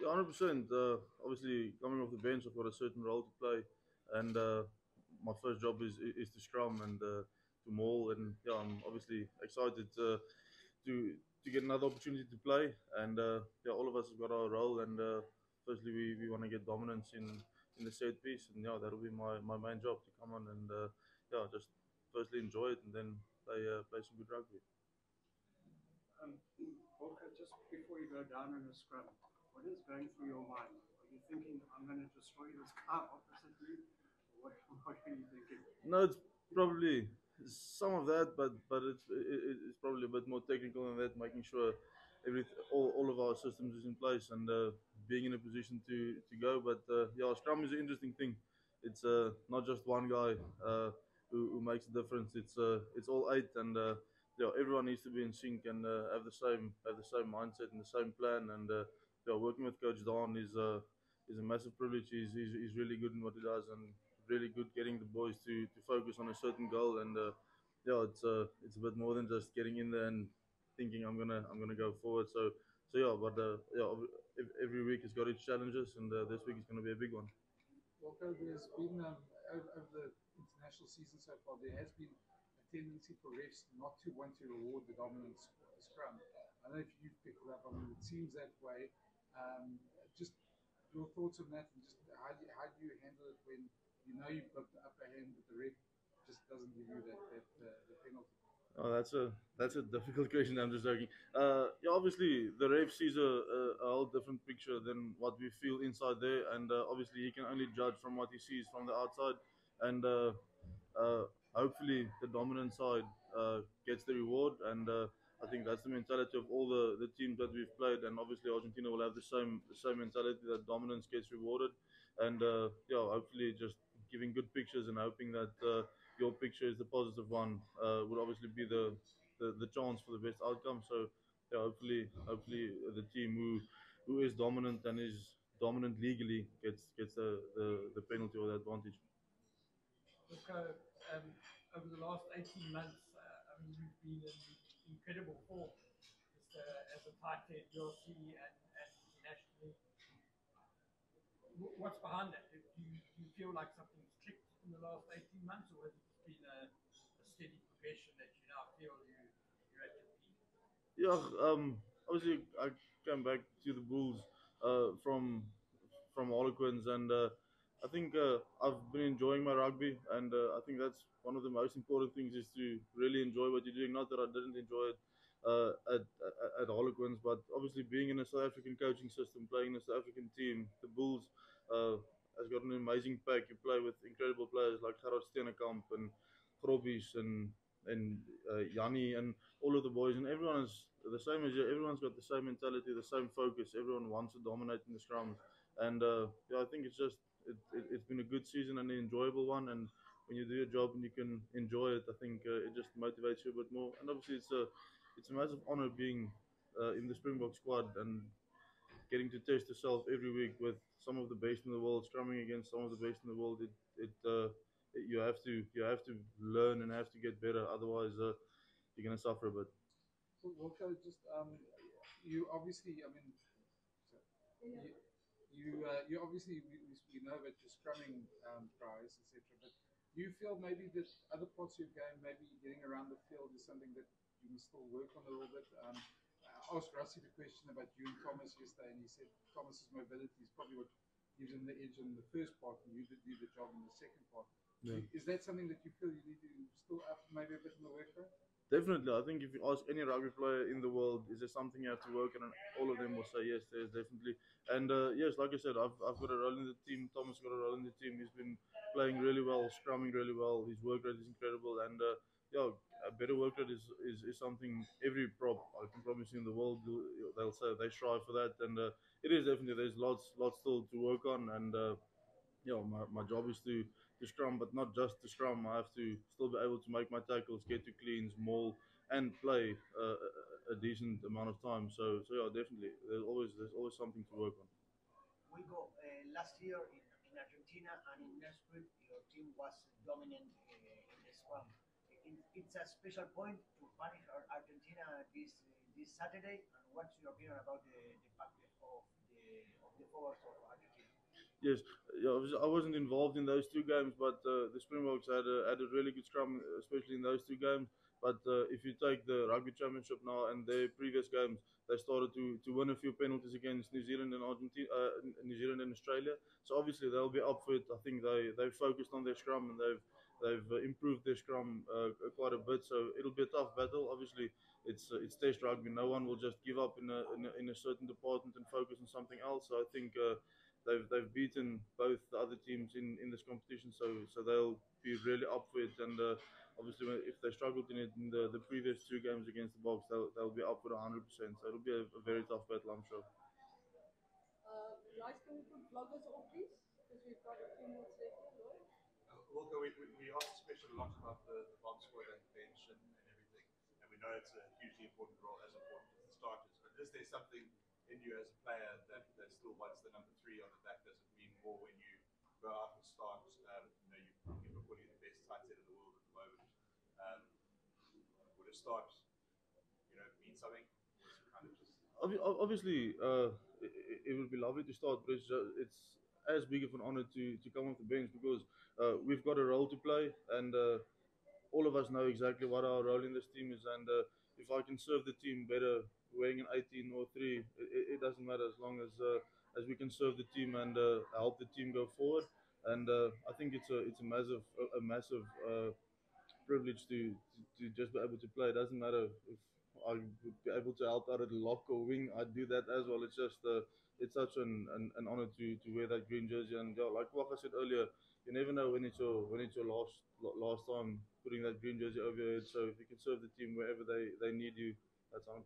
Yeah, 100%. Obviously, coming off the bench, I've got a certain role to play, and my first job is to scrum and to maul. And yeah, I'm obviously excited to get another opportunity to play. And yeah, all of us have got our role. And firstly, we want to get dominance in the set piece, and yeah, that'll be my main job to come on and yeah, just firstly enjoy it, and then play some good rugby. Um, Volker, just before you go down in a scrum, what is going through your mind? Are you thinking, I'm going to destroy this car opposite me? Or what are you thinking? No, it's probably some of that, but it's probably a bit more technical than that, making sure all of our systems is in place and being in a position to go. But yeah, Scrum is an interesting thing. It's not just one guy who makes a difference. It's all eight, and yeah, everyone needs to be in sync and have the same mindset and the same plan. And yeah, working with Coach Don is a massive privilege. He's really good in what he does, and really good getting the boys to focus on a certain goal. And yeah, it's a bit more than just getting in there and thinking I'm gonna go forward. So yeah, but yeah, every week has got its challenges, and this week is gonna be a big one. Walker, there's been over the international season so far, there has been a tendency for refs not to want to reward the dominance of the scrum. I don't know if you've picked it up. I mean, it seems that way. Um, just your thoughts on that, and just how do you handle it when you know you've got the upper hand, but the ref just doesn't give you that the penalty. Oh, that's a difficult question. I'm just joking. Yeah, obviously the ref sees a whole different picture than what we feel inside there, and obviously he can only judge from what he sees from the outside. And hopefully the dominant side gets the reward. And I think that's the mentality of all the teams that we've played. And obviously Argentina will have the same mentality that dominance gets rewarded. And yeah, hopefully just giving good pictures and hoping that your picture is the positive one would obviously be the chance for the best outcome. So yeah, hopefully the team who is dominant and is dominant legally gets the penalty or the advantage. Look, over the last 18 months, I mean, you've been in incredible form just, as a tight head, ULC and internationally. What's behind that? Do you feel like something's clicked in the last 18 months, or has it just been a steady progression that you now feel you're at your peak? Yeah, obviously I came back to the Bulls from Harlequins, and I think I've been enjoying my rugby, and I think that's one of the most important things is to really enjoy what you're doing. Not that I didn't enjoy it at Harlequins, but obviously being in a South African coaching system, playing in a South African team, the Bulls has got an amazing pack. You play with incredible players like Gerard Steenekamp and Grobbies and Yanni and all of the boys, and everyone is the same as you. Everyone's got the same mentality, the same focus. Everyone wants to dominate in the scrums, and yeah, I think it's been a good season and an enjoyable one. And when you do your job and you can enjoy it, I think it just motivates you a bit more. And obviously, it's a massive honor being in the Springbok squad and getting to test yourself every week with some of the best in the world, scrumming against some of the best in the world. You have to learn and have to get better. Otherwise, you're gonna suffer a bit. So, Walker, just you obviously, I mean, so you you obviously we know about your scrumming prize, etc. But do you feel maybe that other parts of your game, maybe getting around the field, is something that you must still work on a little bit? I asked Rusty the question about you and Thomas yesterday, and he said Thomas's mobility is probably what gives him the edge in the first part, and you did do the job in the second part. Yeah. Is that something that you feel you need to still up maybe a bit in the work for? Definitely, I think if you ask any rugby player in the world, is there something you have to work on? And all of them will say yes. There's definitely, and yes, like I said, I've got a role in the team. Thomas got a role in the team. He's been playing really well, scrumming really well. His work rate is incredible, and yeah, a better work rate is something every prop I can promise you in the world they'll say they strive for that, and it is definitely there's lots still to work on, and my job is to scrum, but not just to scrum. I have to still be able to make my tackles, get to cleans, maul, and play a decent amount of time. So yeah, definitely. There's always something to work on. We go last year in Argentina and in Nashville, your team was dominant in the scrum. It's a special point to punish Argentina this Saturday. And what's your opinion about the pack of Yes, yeah, I wasn't involved in those two games, but the Springboks had a really good scrum, especially in those two games. But if you take the rugby championship now and their previous games, they started to win a few penalties against New Zealand and Argentina, New Zealand and Australia. So obviously they'll be up for it. I think they've focused on their scrum and they've improved their scrum quite a bit. So it'll be a tough battle. Obviously, it's Test rugby. No one will just give up in a certain department and focus on something else. So I think. They've beaten both the other teams in this competition, so they'll be really up for it. And obviously, if they struggled in it in the previous two games against the Box, they'll be up for 100%. So it'll be a very tough battle, I'm sure. Joyce, can we put vloggers on, please? Because we've got a few minutes left here, Lloyd. Wilco, we asked the question a lot about the bomb squad and bench and everything, and we know it's a hugely important role, as important as the starters. But is there something in you as a player that still wants the number three on the back? Does it mean more when you go out and start? You're probably the best tight end in the world at the moment. Um, would a start, mean something? Or is it kind of just Obviously, it would be lovely to start, but it's as big of an honor to come off the bench because we've got a role to play, and all of us know exactly what our role in this team is. And if I can serve the team better wearing an 18 or 3, it doesn't matter as long as we can serve the team and help the team go forward. And I think it's a massive privilege to just be able to play. It doesn't matter if I would be able to help out at lock or wing. I'd do that as well. It's just it's such an honor to wear that green jersey. And yeah, like what I said earlier, you never know when it's your last time putting that green jersey over your head. So if you can serve the team wherever they need you, that's 100%.